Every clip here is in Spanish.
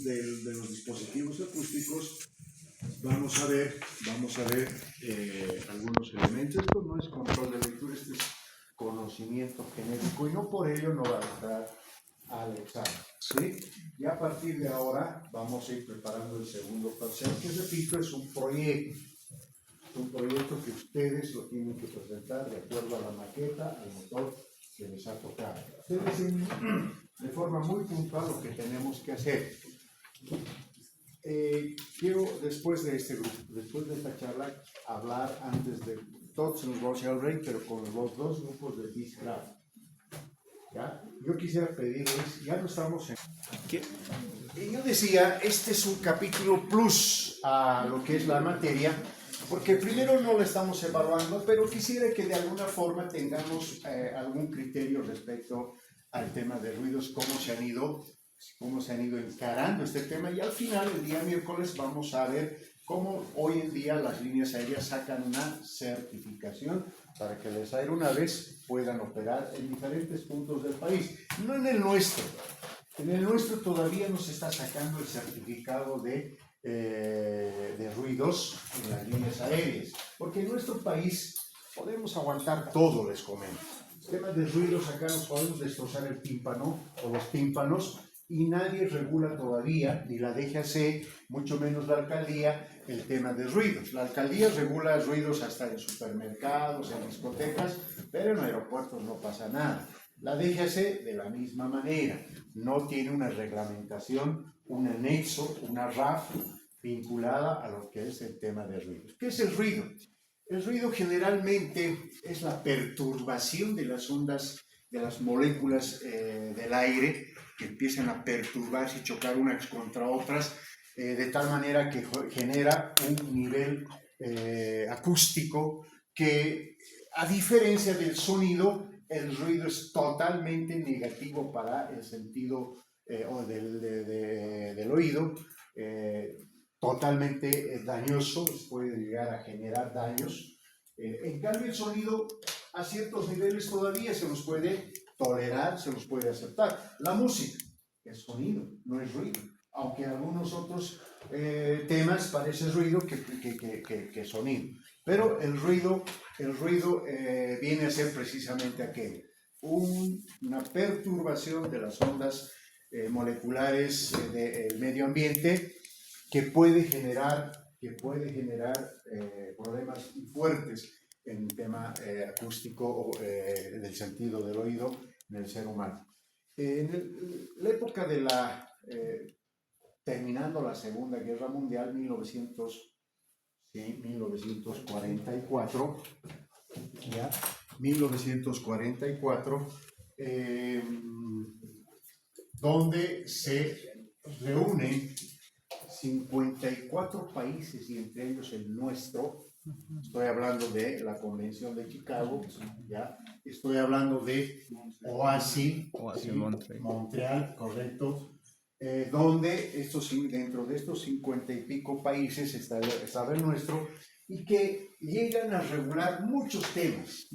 de los dispositivos acústicos, vamos a ver algunos elementos. Esto no es control de lectura, este es conocimiento genérico y no por ello no va a estar al examen, ¿sí? Y a partir de ahora vamos a ir preparando el segundo parcial, que repito, es un proyecto. Es un proyecto que ustedes lo tienen que presentar de acuerdo a la maqueta, al motor que les ha tocado. Ustedes tienen de forma muy puntual lo que tenemos que hacer. Quiero, después de este grupo, después de esta charla, hablar antes de todos los Rochelle Ray, pero con los dos grupos de Discraft. ¿Ya? Yo quisiera pedirles, ya no estamos en... ¿Qué? Yo decía, este es un capítulo plus a lo que es la materia, porque primero no lo estamos evaluando, pero quisiera que de alguna forma tengamos algún criterio respecto al tema de ruidos, cómo se han ido encarando este tema, y al final, el día miércoles, vamos a ver cómo hoy en día las líneas aéreas sacan una certificación para que las aeronaves puedan operar en diferentes puntos del país, no en el nuestro. En el nuestro todavía no se está sacando el certificado de ruidos en las líneas aéreas, porque en nuestro país podemos aguantar todo, les comento. El tema de ruidos, acá nos podemos destrozar el tímpano o los tímpanos, y nadie regula todavía, ni la DGAC, mucho menos la alcaldía, el tema de ruidos. La alcaldía regula ruidos hasta en supermercados, en discotecas, pero en aeropuertos no pasa nada. La DGAC, de la misma manera, no tiene una reglamentación, un anexo, una RAF vinculada a lo que es el tema de ruidos. ¿Qué es el ruido? El ruido generalmente es la perturbación de las ondas, de las moléculas del aire, que empiezan a perturbarse y chocar unas contra otras, de tal manera que genera un nivel acústico que, a diferencia del sonido, el ruido es totalmente negativo para el sentido del oído, totalmente dañoso, puede llegar a generar daños. En cambio, el sonido a ciertos niveles todavía se los puede tolerar, se los puede aceptar. La música es sonido, no es ruido, aunque en algunos otros temas parece ruido que sonido. Pero el ruido viene a ser precisamente aquello, una perturbación de las ondas moleculares del medio ambiente que puede generar problemas fuertes en el tema acústico en el sentido del oído en el ser humano. En la época de terminando la Segunda Guerra Mundial, 1944, ¿ya? 1944, donde se reúnen 54 países y entre ellos el nuestro. Estoy hablando de la Convención de Chicago, ¿ya? Estoy hablando de OASI, ¿sí? Montreal, correcto, donde dentro de estos 50 y pico países estaba el nuestro, y que llegan a regular muchos temas,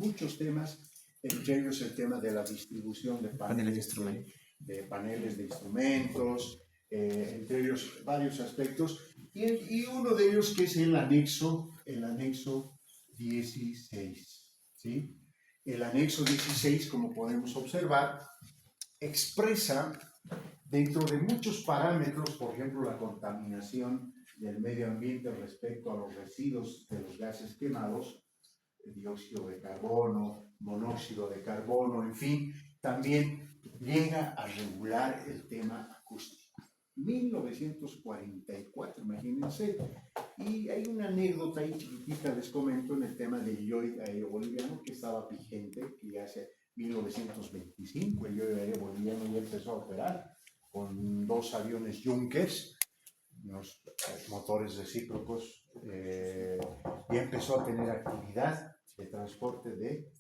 entre ellos el tema de la distribución de paneles de instrumentos, entre ellos varios aspectos, y uno de ellos que es el anexo 16, ¿sí? El anexo 16, como podemos observar, expresa dentro de muchos parámetros, por ejemplo, la contaminación del medio ambiente respecto a los residuos de los gases quemados, dióxido de carbono, monóxido de carbono, en fin, también llega a regular el tema acústico. 1944, imagínense. Y hay una anécdota ahí chiquitita, les comento, en el tema del yoid aéreo boliviano, que estaba vigente, que ya hace 1925 el yoid aéreo boliviano ya empezó a operar con 2 aviones Junkers, unos motores recíprocos, ya empezó a tener actividad de transporte de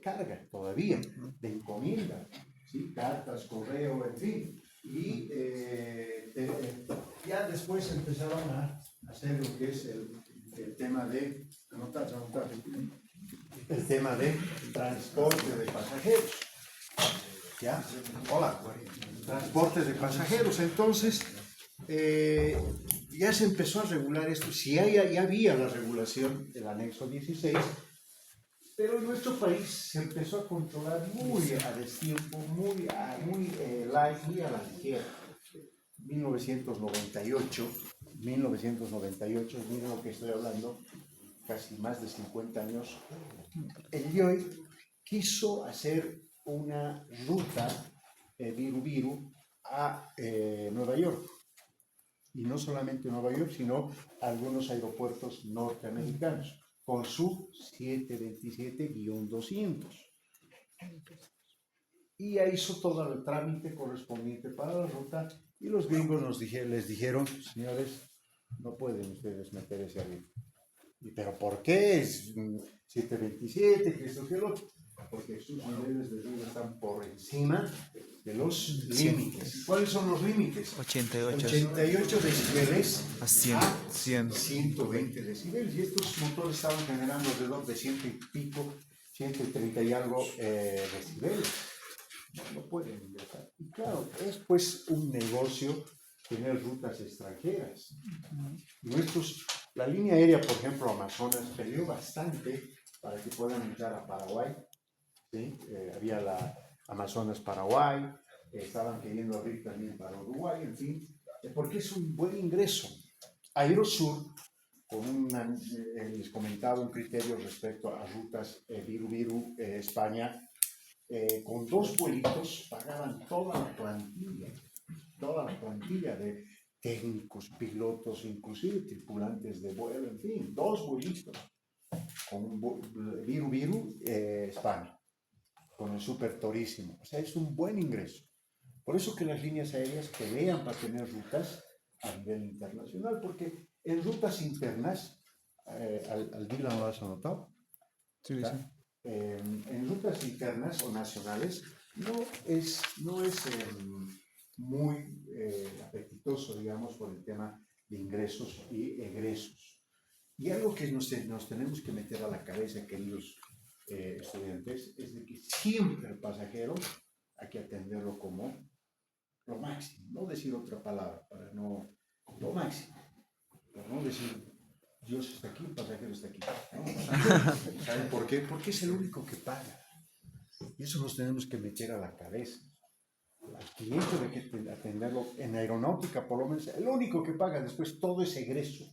carga todavía, de encomienda, ¿sí? Cartas, correo, en fin. Y ya después empezaron a hacer lo que es el tema de el tema de transporte de pasajeros. ¿Ya? Hola. transporte de pasajeros. Entonces, ya se empezó a regular esto. Sí, ya había la regulación del anexo 16, pero en nuestro país se empezó a controlar muy a destiempo, muy light, muy a la ligera. 1998, miren lo que estoy hablando, casi más de 50 años, el IOI quiso hacer una ruta Viru a Nueva York. Y no solamente Nueva York, sino algunos aeropuertos norteamericanos, con su 727-200. Y ya hizo todo el trámite correspondiente para la ruta y los gringos les dijeron, señores, no pueden ustedes meter ese avión. ¿Pero por qué? Es 727, que esto, que lo otro. Porque sus niveles de ruido están por encima de los límites. ¿Cuáles son los límites? 88 decibeles a 120 decibeles. Y estos motores estaban generando alrededor de 100 y pico, 130 y algo decibeles. No pueden ingresar. Y claro, es pues un negocio tener rutas extranjeras. La línea aérea, por ejemplo, Amazonas, perdió bastante para que puedan entrar a Paraguay. ¿Sí? Había la Amazonas-Paraguay, estaban queriendo abrir también para Uruguay, en fin, porque es un buen ingreso. Aerosur, les comentaba un criterio respecto a rutas Viru, España, con 2 vuelitos pagaban toda la plantilla de técnicos, pilotos, inclusive tripulantes de vuelo, en fin, 2 vuelitos con Viru, España, con el Super Torísimo. O sea, es un buen ingreso. Por eso que las líneas aéreas pelean para tener rutas a nivel internacional, porque en rutas internas, al Dylan lo has anotado, Sí, sí. en rutas internas o nacionales no es muy apetitoso, digamos, por el tema de ingresos y egresos. Y algo que nos tenemos que meter a la cabeza, queridos estudiantes, es de que siempre el pasajero hay que atenderlo como lo máximo, no decir otra palabra, lo máximo, para no decir Dios está aquí, el pasajero está aquí. ¿No? ¿Saben por qué? Porque es el único que paga. Y eso nos tenemos que meter a la cabeza. Al cliente hay que atenderlo en aeronáutica, por lo menos, el único que paga después todo ese egreso.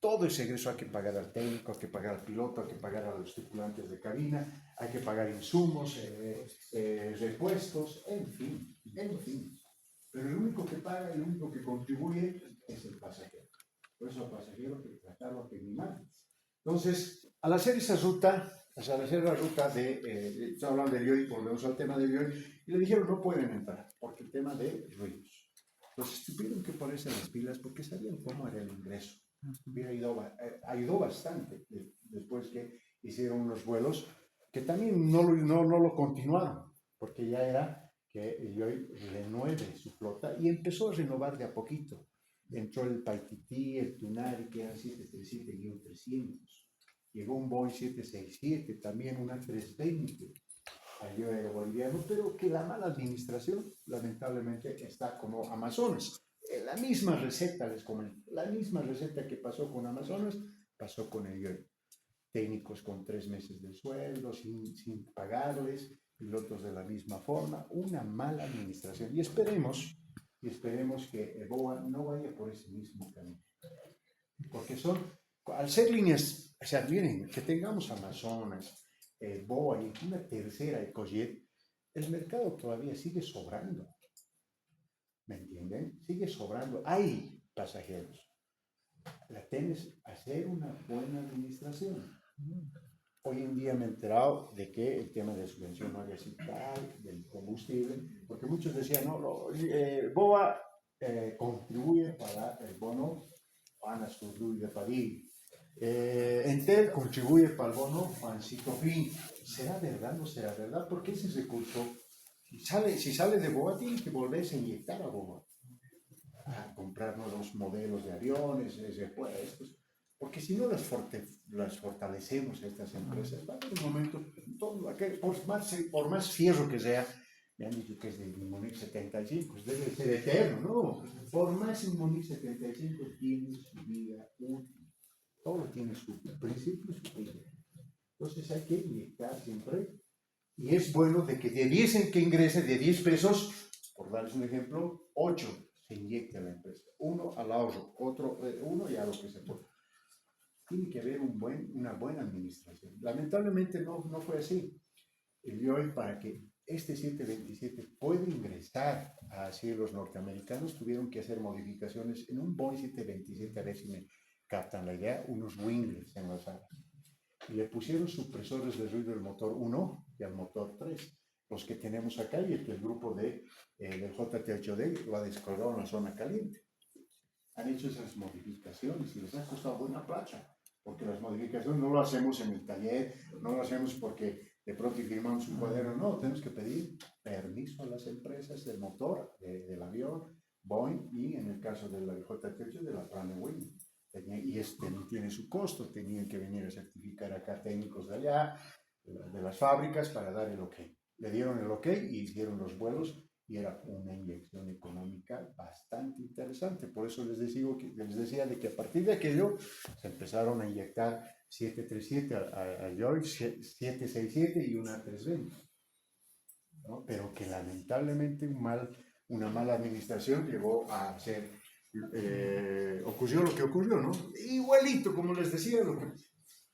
Todo ese egreso hay que pagar al técnico, hay que pagar al piloto, hay que pagar a los tripulantes de cabina, hay que pagar insumos, repuestos, en fin. Pero el único que paga, el único que contribuye es el pasajero. Por eso al pasajero hay que tratarlo que ni mal. Entonces, al hacer esa ruta, al hacer la ruta estoy hablando de IOI, volvemos al tema de IOI, y le dijeron no pueden entrar, porque el tema de ruidos. Entonces tuvieron que ponerse las pilas porque sabían cómo era el ingreso. Ayudó bastante después que hicieron unos vuelos que también no lo continuaron, porque ya era que IOI renueve su flota y empezó a renovar de a poquito. Entró el Paititi, el Tunari, que eran 737-300. Llegó un Boeing 767, también una 320 al IOI boliviano, pero que la mala administración, lamentablemente, está como Amazonas. La misma receta, les comento, la misma receta que pasó con Amazonas, pasó con el IOI. Técnicos con 3 meses de sueldo, sin pagarles, pilotos de la misma forma, una mala administración. Y esperemos que BOA no vaya por ese mismo camino. Porque al ser líneas, o sea, miren, que tengamos Amazonas, BOA y una tercera, Ecojet, el mercado todavía sigue sobrando. ¿Me entienden? Sigue sobrando. Hay pasajeros. La tienes hacer una buena administración. Hoy en día me he enterado de que el tema de subvención tal, del combustible, porque muchos decían, no, BOA contribuye para el bono Juanas contribuye para Padilla. Entel contribuye para el bono Juancito Fin. ¿Será verdad o no será verdad? Porque ese recurso, si sale de BOA, tiene que volverse a inyectar a BOA. A comprar nuevos modelos de aviones, repuestos. Porque si no las fortalecemos a estas empresas, va a haber un momento, por más fierro que sea, Me han dicho que es de Munich 75, pues debe ser eterno, ¿no? Por más en Munich 75 tiene su vida útil. Todo tiene su principio y su fin. Entonces hay que inyectar siempre. Y es bueno de que de 10 en que ingrese, de 10 pesos, por darles un ejemplo, 8 se inyecta a la empresa. Uno al ahorro, otro, uno y a lo que se puede. Tiene que haber una buena administración. Lamentablemente no fue así. El hoy para que este 727 pueda ingresar a cielos norteamericanos, tuvieron que hacer modificaciones en un Boeing 727, a ver si me captan la idea, unos winglets en las alas. Y le pusieron supresores de ruido al motor 1 y al motor 3, los que tenemos acá y el grupo del JT8D lo ha descargado en la zona caliente. Han hecho esas modificaciones y les ha costado buena plata, porque las modificaciones no lo hacemos en el taller, no lo hacemos porque de pronto firmamos un cuaderno, no, tenemos que pedir permiso a las empresas del motor, del avión, Boeing y en el caso del JT8 de la Pratt & Whitney. Y tiene su costo, tenían que venir a certificar acá técnicos de allá, de las fábricas, para dar el ok. Le dieron el ok y hicieron los vuelos y era una inyección económica bastante interesante. Por eso les decía de que a partir de aquello se empezaron a inyectar 737 a George, 767 y una 320, ¿no? Pero que lamentablemente una mala administración llegó a ser, ocurrió lo que ocurrió, ¿no? Igualito, como les decía, lo que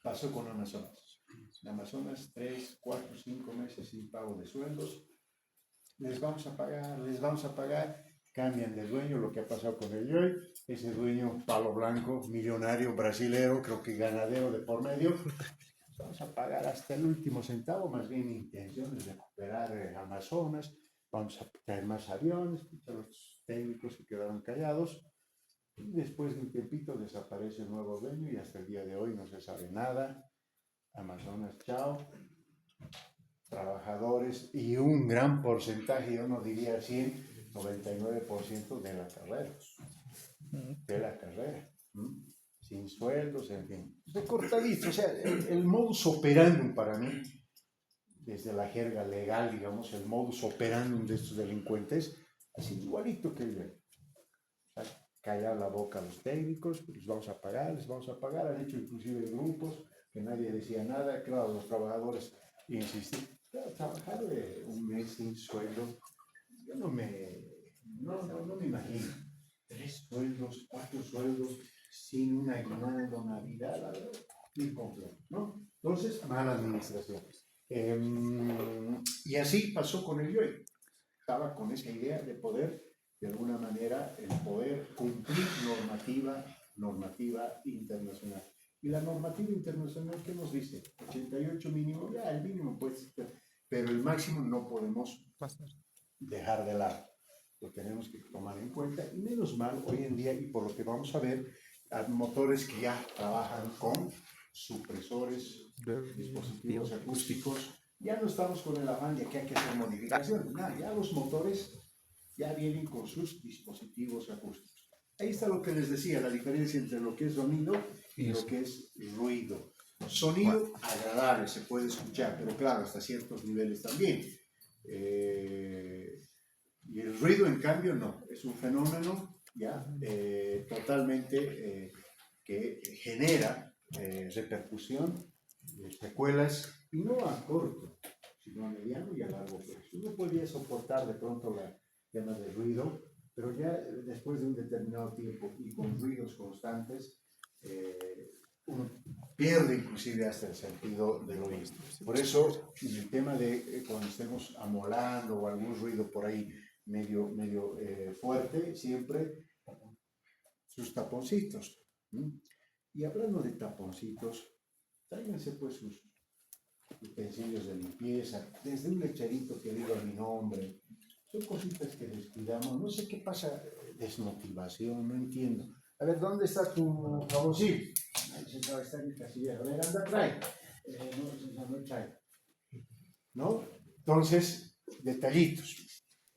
pasó con Amazonas. En Amazonas, 3, 4, 5 meses sin pago de sueldos. Les vamos a pagar, cambian de dueño, lo que ha pasado con el Joy, ese dueño palo blanco, millonario, brasilero, creo que ganadero de por medio, vamos a pagar hasta el último centavo, más bien intenciones de recuperar Amazonas, vamos a traer más aviones, los técnicos se quedaron callados, y después de un tiempito desaparece el nuevo dueño y hasta el día de hoy no se sabe nada. Amazonas, chao. Trabajadores y un gran porcentaje, yo no diría 100, 99% de la carrera, sin sueldos, en fin, recortadito. O sea, el modus operandum para mí, desde la jerga legal, digamos, el modus operandum de estos delincuentes, así igualito que el callar la boca a los técnicos, pues les vamos a pagar, han hecho inclusive grupos que nadie decía nada, claro, los trabajadores insistían. Trabajar un mes sin sueldo, yo no me imagino. 3 sueldos, 4 sueldos, sin un aguinaldo, Navidad, la verdad, ni completo, ¿no? Entonces, mala administración. Y así pasó con el Joy. Estaba con esa idea de poder, de alguna manera, el poder cumplir normativa internacional. Y la normativa internacional, ¿qué nos dice? 88 mínimo, ya el mínimo pues, pero el máximo no podemos dejar de lado. Lo tenemos que tomar en cuenta y menos mal hoy en día, y por lo que vamos a ver, hay motores que ya trabajan con supresores, dispositivos acústicos. Ya no estamos con el afán de que hay que hacer modificaciones, nada, ya los motores ya vienen con sus dispositivos acústicos. Ahí está lo que les decía, la diferencia entre lo que es sonido y lo que es ruido. Sonido agradable, se puede escuchar, pero claro, hasta ciertos niveles también. Y el ruido, en cambio, no. Es un fenómeno ya totalmente que genera repercusión, secuelas, y no a corto, sino a mediano y a largo plazo. Uno podría soportar de pronto el tema del ruido, pero ya después de un determinado tiempo y con ruidos constantes, uno pierde inclusive hasta el sentido del oído. Por eso, en el tema de cuando estemos amolando o algún ruido por ahí medio fuerte, siempre sus taponcitos. Y hablando de taponcitos, tráiganse pues sus utensilios de limpieza, desde un lecherito que diga mi nombre. Son cositas que descuidamos, no sé qué pasa, desmotivación, no entiendo. A ver, ¿dónde está tu jaboncillo? Está en el casillero. A ver, anda, trae. No trae. ¿No? Entonces, detallitos.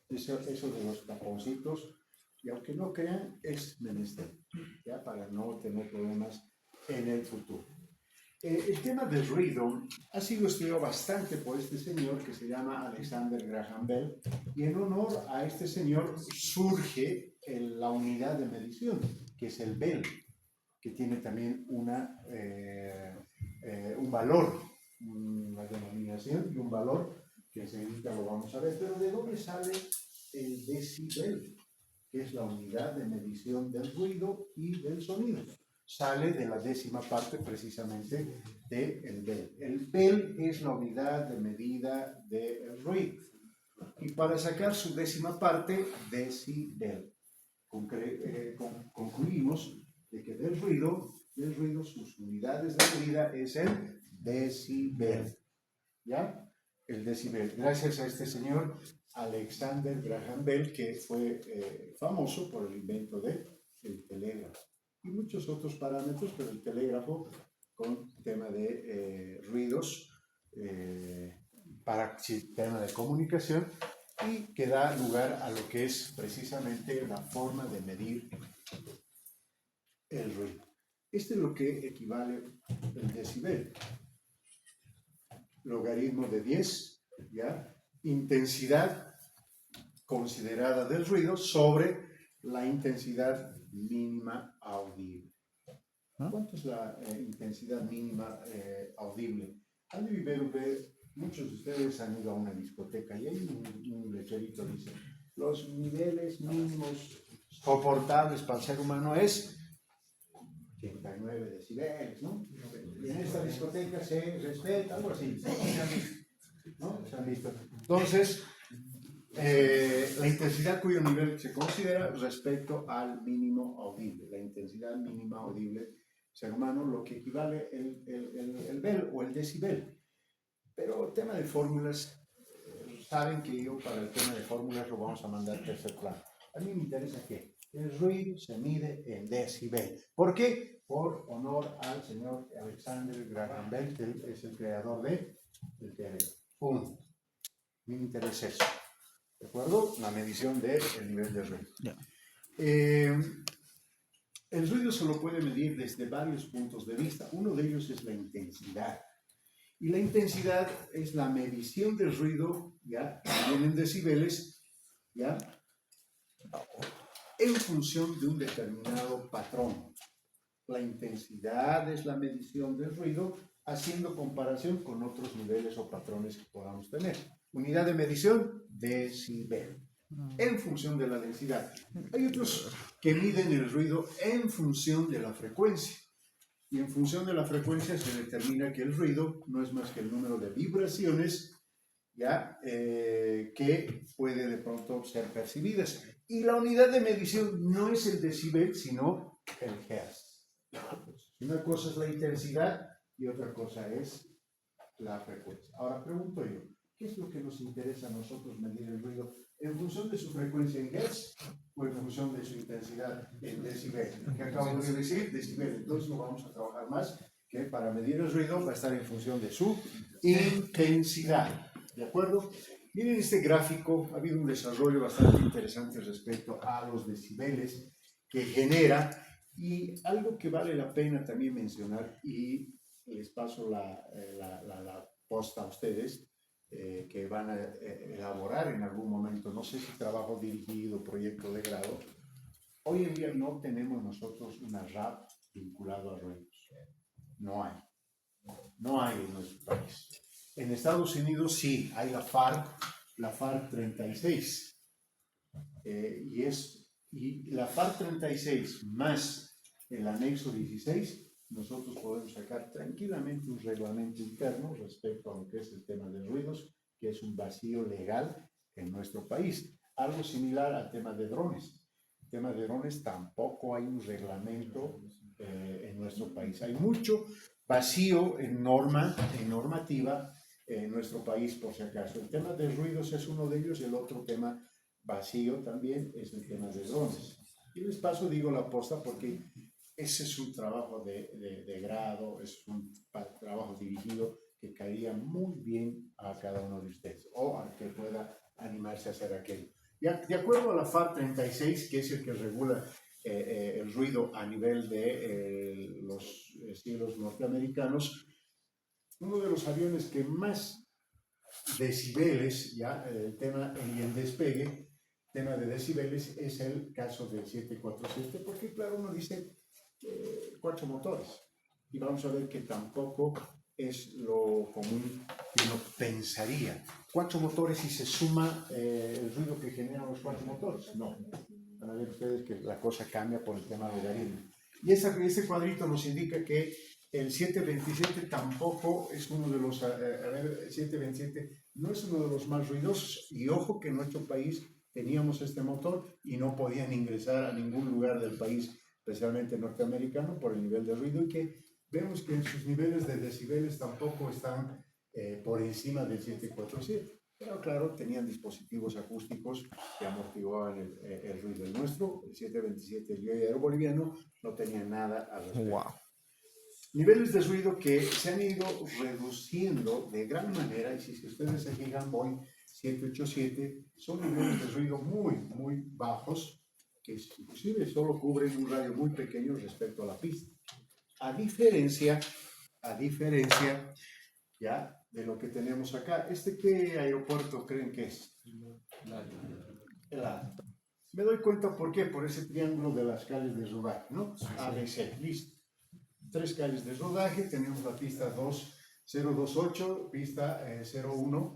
Eso de los taponcitos, y aunque no crean, es menester, ya para no tener problemas en el futuro. El tema del ruido ha sido estudiado bastante por este señor que se llama Alexander Graham Bell, y en honor a este señor surge la unidad de medición, que es el Bell, que tiene también un valor, una denominación y un valor que enseguida lo vamos a ver. Pero ¿de dónde sale el decibel? Que es la unidad de medición del ruido y del sonido. Sale de la décima parte precisamente del Bell. El Bell es la unidad de medida del ruido. Y para sacar su décima parte, decibel. Concluimos de que del ruido, sus unidades de medida es el decibel. ¿Ya? El decibel. Gracias a este señor Alexander Graham Bell, que fue famoso por el invento del telégrafo y muchos otros parámetros, pero el telégrafo con tema de ruidos para sistema de comunicación, y que da lugar a lo que es precisamente la forma de medir el ruido. Este es lo que equivale el decibel. Logaritmo de 10, ¿ya? Intensidad considerada del ruido sobre la intensidad mínima audible. ¿Cuánto es la intensidad mínima audible? Muchos de ustedes han ido a una discoteca y hay un letrerito que dice: los niveles mínimos soportables para el ser humano es 89 decibeles, ¿no? Y en esta discoteca se respeta, algo así, ¿no? ¿Se han visto? Entonces, la intensidad cuyo nivel se considera respecto al mínimo audible, la intensidad mínima audible ser humano, lo que equivale el Bell o el decibel. Pero el tema de fórmulas, saben que yo para el tema de fórmulas lo vamos a mandar a tercer plano. A mí me interesa que el ruido se mide en decibel. ¿Por qué? Por honor al señor Alexander Graham Bell, que es el creador del telégrafo. ¡Pum! Me interesa eso. ¿De acuerdo? La medición del nivel de ruido. Yeah. El ruido se lo puede medir desde varios puntos de vista. Uno de ellos es la intensidad. Y la intensidad es la medición del ruido, ¿ya? También en decibeles, ¿ya? En función de un determinado patrón. La intensidad es la medición del ruido, haciendo comparación con otros niveles o patrones que podamos tener. Unidad de medición, decibel, en función de la densidad. Hay otros que miden el ruido en función de la frecuencia. Y en función de la frecuencia se determina que el ruido no es más que el número de vibraciones, ¿ya? Que puede de pronto ser percibidas. Y la unidad de medición no es el decibel, sino el hertz. Una cosa es la intensidad y otra cosa es la frecuencia. Ahora pregunto yo, ¿qué es lo que nos interesa a nosotros medir el ruido? ¿En función de su frecuencia en hertz o en función de su intensidad en decibel? ¿Qué acabo de decir? Decibel. Entonces no vamos a trabajar más, que para medir el ruido va a estar en función de su intensidad. ¿De acuerdo? Miren este gráfico, ha habido un desarrollo bastante interesante respecto a los decibeles que genera, y algo que vale la pena también mencionar, y les paso la posta a ustedes, que van a elaborar en algún momento, no sé si trabajo dirigido, proyecto de grado. Hoy en día no tenemos nosotros una RAP vinculado a ruidos. No hay. No hay en nuestro país. En Estados Unidos sí, hay la FARC 36. Y la FARC 36 más el anexo 16, nosotros podemos sacar tranquilamente un reglamento interno respecto a lo que es el tema de ruidos, que es un vacío legal en nuestro país. Algo similar al tema de drones. El tema de drones tampoco hay un reglamento en nuestro país. Hay mucho vacío en normativa en nuestro país, por si acaso. El tema de ruidos es uno de ellos, y el otro tema vacío también es el tema de drones. Y les paso, digo, la posta porque ese es un trabajo de grado, es un trabajo dirigido que caería muy bien a cada uno de ustedes, o al que pueda animarse a hacer aquello. De acuerdo a la FAR 36, que es el que regula el ruido a nivel de los cielos norteamericanos, Uno de los aviones que más decibeles, ya el tema y el despegue, tema de decibeles, es el caso del 747, porque claro, uno dice 4 motores, y vamos a ver que tampoco es lo común que uno pensaría. 4 motores y se suma el ruido que generan los 4 motores. No, van a ver ustedes que la cosa cambia por el tema logaritmo. Y ese cuadrito nos indica que el 727 tampoco es uno de los, el 727 no es uno de los más ruidosos. Y ojo que en nuestro país teníamos este motor y no podían ingresar a ningún lugar del país, especialmente norteamericano, por el nivel de ruido, y que vemos que en sus niveles de decibeles tampoco están por encima del 747. Pero claro, tenían dispositivos acústicos que amortiguaban el ruido. El nuestro, el 727, el Aero Boliviano, no tenía nada al respecto. Wow. Niveles de ruido que se han ido reduciendo de gran manera, y si ustedes se fijan, Boeing 787 son niveles de ruido muy, muy bajos, que inclusive solo cubren un radio muy pequeño respecto a la pista. A diferencia ya de lo que tenemos acá. ¿Qué aeropuerto creen que es? El A. Me doy cuenta por qué, por ese triángulo de las calles de rodaje, ¿no? ABC, listo. 3 calles de rodaje, tenemos la pista 028, pista 01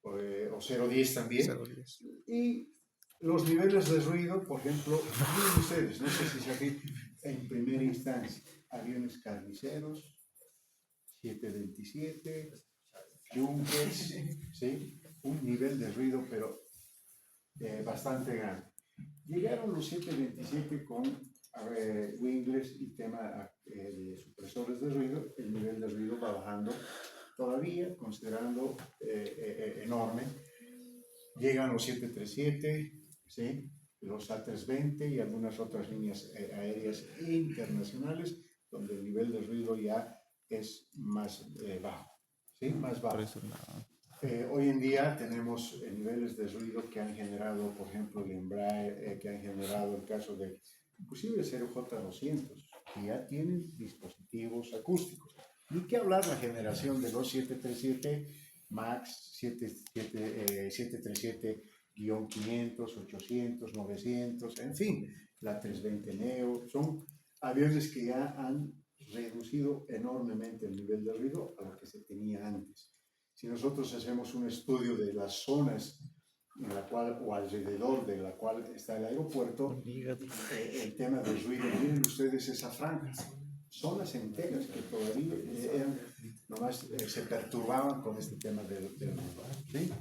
o 010 también. 010. Y los niveles de ruido, por ejemplo, miren ustedes, no sé si se aquí en primera instancia, aviones carniceros, 727, Junkers, ¿sí? Un nivel de ruido, pero bastante grande. Llegaron los 727 con wingless y tema de supresores de ruido, el nivel de ruido va bajando todavía, considerando enorme. Llegan los 737, ¿sí? Los A320 y algunas otras líneas aéreas internacionales, donde el nivel de ruido ya es más bajo, ¿sí? Más bajo. Hoy en día tenemos niveles de ruido que han generado, por ejemplo, el Embraer, que han generado el caso de, inclusive el 0J200, que ya tienen dispositivos acústicos. Ni que hablar la generación de los 737 MAX, 737-500, 800, 900, en fin, la 320 Neo, son aviones que ya han reducido enormemente el nivel de ruido a lo que se tenía antes. Si nosotros hacemos un estudio de las zonas en la cual o alrededor de la cual está el aeropuerto, el tema del ruido, miren ustedes esa franja, zonas enteras que todavía nomás se perturbaban con este tema del ruido. ¿Sí?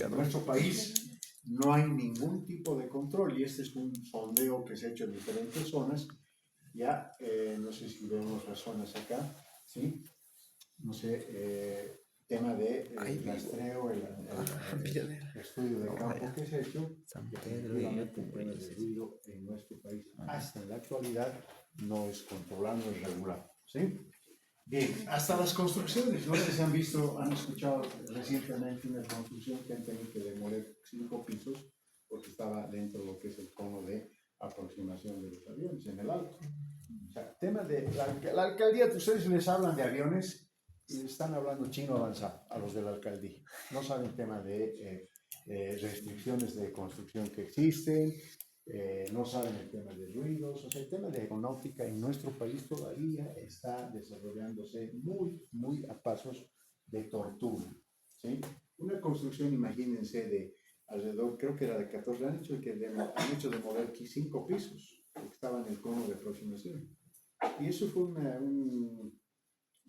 En nuestro país no hay ningún tipo de control y este es un sondeo que se ha hecho en diferentes zonas. Ya, no sé si vemos las zonas acá, ¿sí? No sé, tema de rastreo, el estudio de campo que se ha hecho, efectivamente el tema del ruido en nuestro país hasta en la actualidad no es controlado, no es regulado, ¿sí? Bien, hasta las construcciones, no sé si han visto, han escuchado recientemente una construcción que han tenido que demoler 5 pisos porque estaba dentro de lo que es el cono de aproximación de los aviones en el alto. O sea, tema de la alcaldía, ustedes les hablan de aviones y están hablando chino avanzado a los de la alcaldía. No saben tema de restricciones de construcción que existen, no saben el tema de ruidos, o sea, el tema de aeronáutica en nuestro país todavía está desarrollándose muy, muy a pasos de tortuga, ¿sí? Una construcción, imagínense, de alrededor, creo que era de 14 años, que han hecho demoler aquí 5 pisos, que estaban en el cono de aproximación. Y eso fue un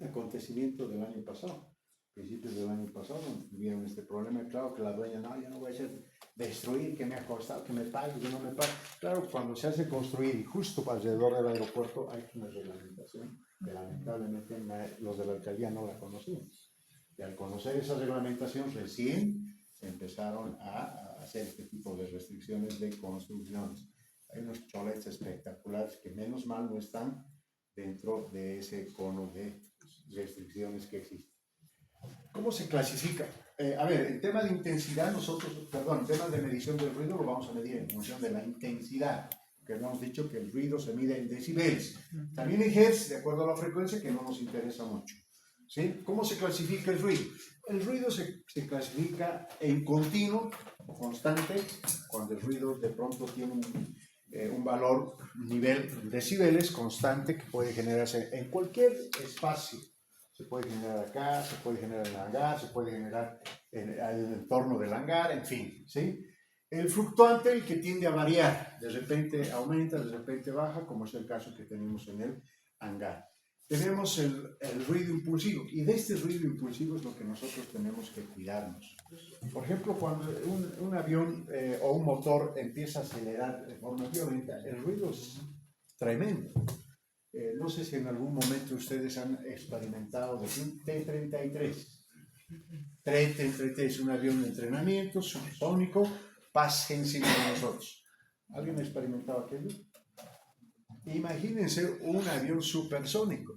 acontecimiento del año pasado, principios del año pasado, tuvieron este problema. Claro que la dueña, no, yo no voy a hacer destruir, que me ha costado, que me pague, que no me pague. Claro, cuando se hace construir y justo alrededor del aeropuerto hay una reglamentación que lamentablemente los de la alcaldía no la conocían. Y al conocer esa reglamentación recién empezaron a hacer este tipo de restricciones de construcciones. Hay unos cholets espectaculares que menos mal no están dentro de ese cono de restricciones que existen. ¿Cómo se clasifica? A ver, el tema de intensidad, el tema de medición del ruido lo vamos a medir en función de la intensidad, que hemos dicho que el ruido se mide en decibeles. También en hertz, de acuerdo a la frecuencia, que no nos interesa mucho. ¿sí? ¿Cómo se clasifica el ruido? El ruido se clasifica en continuo, constante, cuando el ruido de pronto tiene un valor, nivel decibeles constante que puede generarse en cualquier espacio. Se puede generar acá, se puede generar en el hangar, se puede generar en el entorno del hangar, en fin, ¿sí? El fluctuante, el que tiende a variar, de repente aumenta, de repente baja, como es el caso que tenemos en el hangar. Tenemos el ruido impulsivo, y de este ruido impulsivo es lo que nosotros tenemos que cuidarnos. Por ejemplo, cuando un avión o un motor empieza a acelerar de forma violenta, el ruido es tremendo. No sé si en algún momento ustedes han experimentado de un T-33. T-33 es un avión de entrenamiento subsónico, pasa encima de nosotros. ¿Alguien ha experimentado aquello? Imagínense un avión supersónico.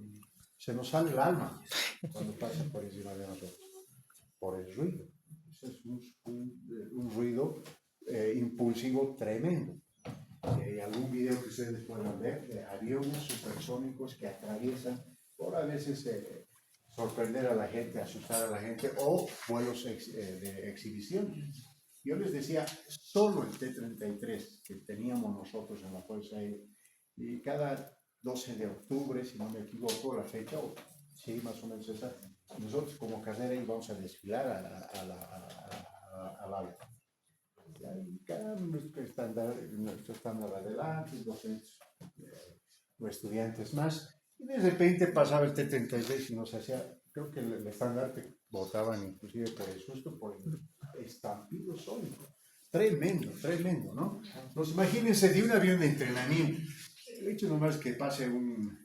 Se nos sale el alma cuando pasa por encima de nosotros, por el ruido. Ese es un ruido impulsivo tremendo. Hay algún video que ustedes puedan ver de aviones supersónicos que atraviesan, por a veces sorprender a la gente, asustar a la gente, o vuelos de exhibición. Yo les decía, solo el T-33 que teníamos nosotros en la Fuerza Aérea, y cada 12 de octubre, si no me equivoco, la fecha, o sí, más o menos esa, nosotros como carrera íbamos a desfilar al avión. Y cada nuestro estándar adelante, 200 estudiantes más, y de repente pasaba el T-33 y nos hacía, creo que el estandarte botaban inclusive por el susto, por el estampido sónico. Tremendo, tremendo, ¿no? Pues imagínense de un avión de entrenamiento, el hecho nomás que pase un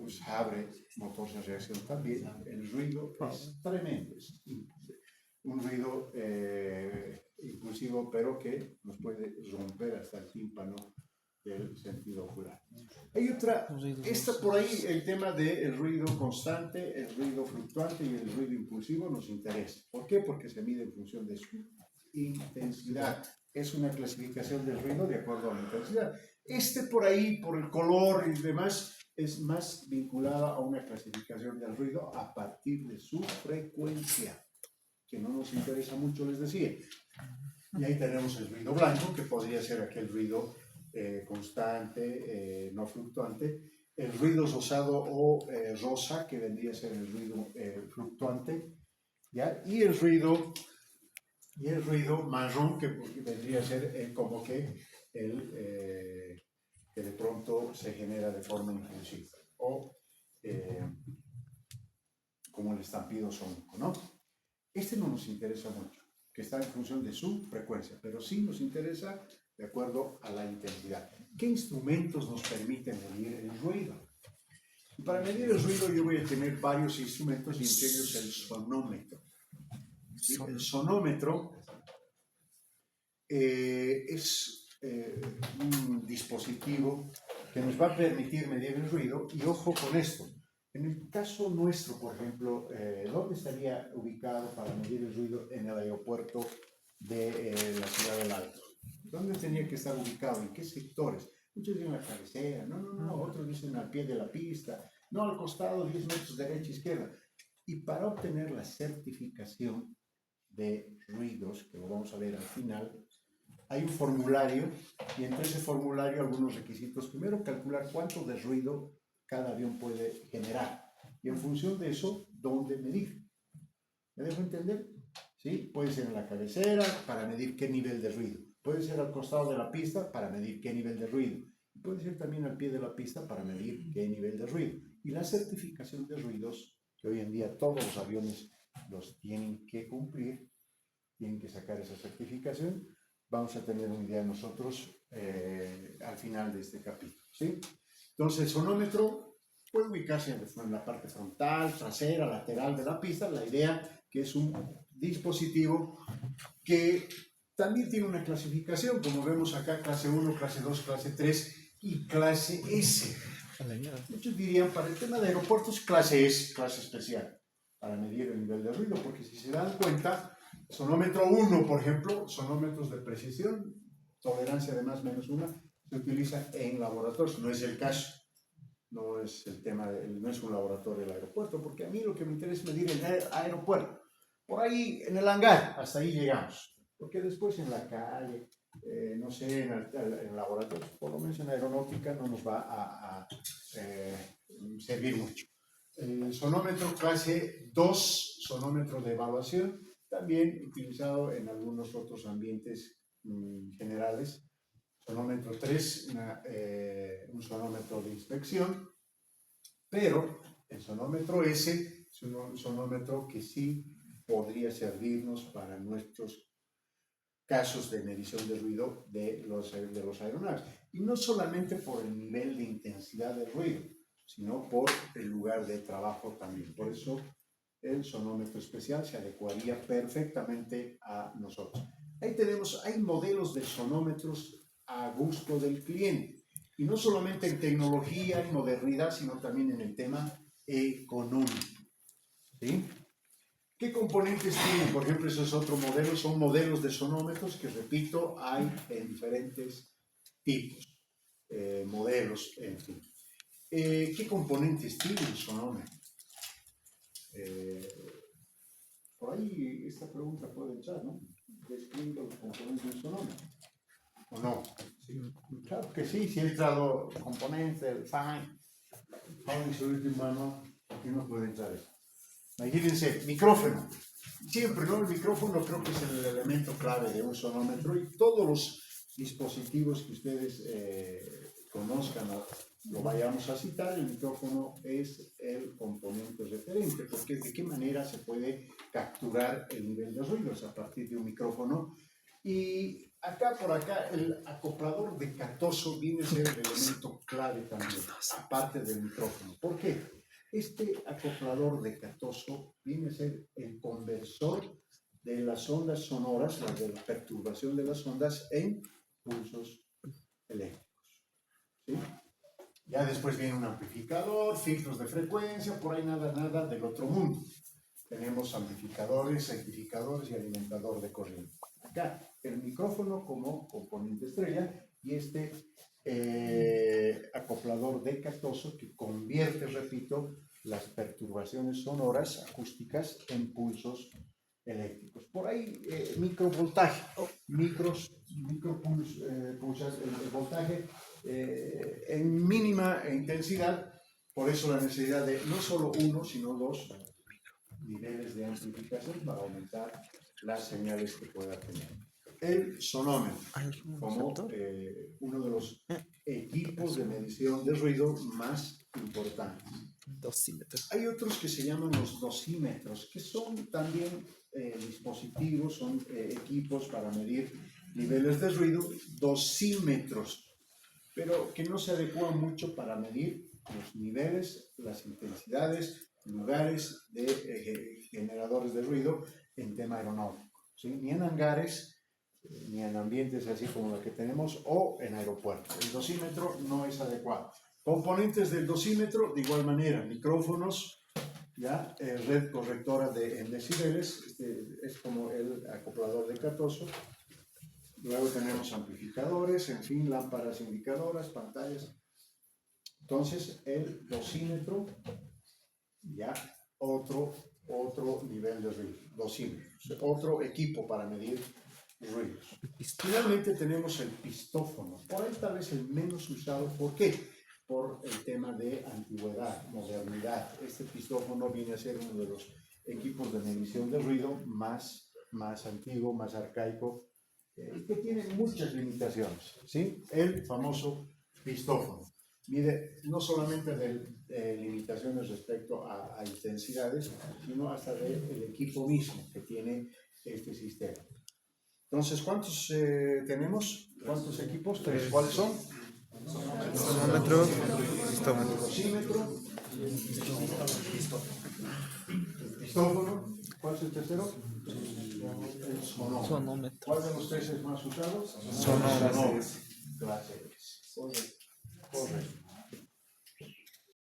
Sabre motor de reacción también, el ruido es tremendo, es un ruido impulsivo, pero que nos puede romper hasta el tímpano del sentido ocular. Hay otra, está por ahí el tema del ruido constante, el ruido fluctuante y el ruido impulsivo nos interesa. ¿Por qué? Porque se mide en función de su intensidad. Es una clasificación del ruido de acuerdo a la intensidad. Por ahí, por el color y demás, es más vinculada a una clasificación del ruido a partir de su frecuencia, que no nos interesa mucho, les decía. Y ahí tenemos el ruido blanco, que podría ser aquel ruido constante, no fluctuante. El ruido rosado o rosa, que vendría a ser el ruido fluctuante, ¿ya? Y el ruido marrón, que vendría a ser como que que de pronto se genera de forma impulsiva, o como el estampido sónico, ¿no? Este no nos interesa mucho, que está en función de su frecuencia, pero sí nos interesa de acuerdo a la intensidad. ¿Qué instrumentos nos permiten medir el ruido? Y para medir el ruido yo voy a tener varios instrumentos, y entre ellos el sonómetro. ¿Sí? El sonómetro es un dispositivo que nos va a permitir medir el ruido, y ojo con esto. En el caso nuestro, por ejemplo, ¿dónde estaría ubicado para medir el ruido en el aeropuerto de la Ciudad del Alto? ¿Dónde tenía que estar ubicado? ¿En qué sectores? Muchos dicen la cabecera, no, otros dicen al pie de la pista, no, al costado, 10 metros derecha, izquierda. Y para obtener la certificación de ruidos, que lo vamos a ver al final, hay un formulario, y entre ese formulario algunos requisitos. Primero, calcular cuánto de ruido cada avión puede generar, y en función de eso, ¿dónde medir? ¿Me dejo entender? ¿Sí? Puede ser en la cabecera para medir qué nivel de ruido, puede ser al costado de la pista para medir qué nivel de ruido, y puede ser también al pie de la pista para medir qué nivel de ruido. Y la certificación de ruidos, que hoy en día todos los aviones los tienen que cumplir, tienen que sacar esa certificación, vamos a tener una idea nosotros al final de este capítulo, ¿sí? Entonces, el sonómetro puede ubicarse en la parte frontal, trasera, lateral de la pista. La idea que es un dispositivo que también tiene una clasificación, como vemos acá, clase 1, clase 2, clase 3 y clase S. Muchos dirían, para el tema de aeropuertos, clase S, clase especial, para medir el nivel de ruido, porque si se dan cuenta, sonómetro 1, por ejemplo, sonómetros de precisión, tolerancia de más menos 1, se utiliza en laboratorios. No es el caso no es el tema, no es un laboratorio del aeropuerto, porque a mí lo que me interesa es medir el aeropuerto. Por ahí, en el hangar, hasta ahí llegamos. Porque después en la calle, no sé, en el laboratorio, por lo menos en aeronáutica, no nos va a servir mucho. El sonómetro clase 2, sonómetro de evaluación, también utilizado en algunos otros ambientes generales. Sonómetro 3, un sonómetro de inspección, pero el sonómetro S es un sonómetro que sí podría servirnos para nuestros casos de medición de ruido de los aeronaves. Y no solamente por el nivel de intensidad del ruido, sino por el lugar de trabajo también. Por eso el sonómetro especial se adecuaría perfectamente a nosotros. Hay modelos de sonómetros a gusto del cliente. Y no solamente en tecnología y modernidad, sino también en el tema económico. ¿Sí? ¿Qué componentes tienen? Por ejemplo, ese es otro modelo, son modelos de sonómetros que, repito, hay en diferentes tipos, modelos, en fin. ¿Qué componentes tiene el sonómetro? Por ahí esta pregunta puede entrar, ¿no? Describe los componentes del sonómetro. ¿O no? Sí. Claro que sí, si he entrado componentes, el fine, aquí no puede entrar eso. Imagínense, micrófono. Siempre, ¿no? El micrófono creo que es el elemento clave de un sonómetro y todos los dispositivos que ustedes conozcan o lo vayamos a citar, el micrófono es el componente referente, porque de qué manera se puede capturar el nivel de ruidos a partir de un micrófono. Y por acá, el acoplador de Catoso viene a ser el elemento clave también, aparte del micrófono. ¿Por qué? Este acoplador de Catoso viene a ser el conversor de las ondas sonoras, de la perturbación de las ondas en pulsos eléctricos. ¿Sí? Ya después viene un amplificador, filtros de frecuencia, por ahí nada del otro mundo. Tenemos amplificadores, rectificadores y alimentador de corriente. Acá, el micrófono como componente estrella y este acoplador de Catoso que convierte, repito, las perturbaciones sonoras acústicas en pulsos eléctricos. Por ahí, microvoltaje, el voltaje en mínima intensidad, por eso la necesidad de no solo uno, sino dos niveles de amplificación para aumentar las señales que pueda tener. El sonómetro, como uno de los equipos de medición de ruido más importantes. Dosímetros. Hay otros que se llaman los dosímetros, que son también dispositivos, son equipos para medir niveles de ruido, dosímetros, pero que no se adecuan mucho para medir los niveles, las intensidades, lugares de generadores de ruido en tema aeronáutico, ¿sí? Ni en hangares, ni en ambientes así como los que tenemos, o en aeropuertos. El dosímetro no es adecuado. Componentes del dosímetro, de igual manera, micrófonos, ya, red correctora en decibeles, es como el acoplador de Catoso. Luego tenemos amplificadores, en fin, lámparas indicadoras, pantallas. Entonces, el dosímetro, ya, otro nivel de ruido, dosímetros, otro equipo para medir ruidos. Finalmente tenemos el pistófono, por ahí tal vez el menos usado. ¿Por qué? Por el tema de antigüedad, modernidad. Este pistófono viene a ser uno de los equipos de medición de ruido más antiguo, más arcaico, que tiene muchas limitaciones, ¿sí? El famoso pistófono. Mide no solamente de limitaciones respecto a intensidades, sino hasta del equipo mismo que tiene este sistema. Entonces, ¿cuántos tenemos? ¿Cuántos equipos? ¿Tres? ¿Cuáles son? Sonómetro, pistófono. Dosímetro, pistófono. ¿Cuál es el tercero? El sonómetro. ¿Cuál de los tres es más usado? Sonómetro. Clase 3. Correcto.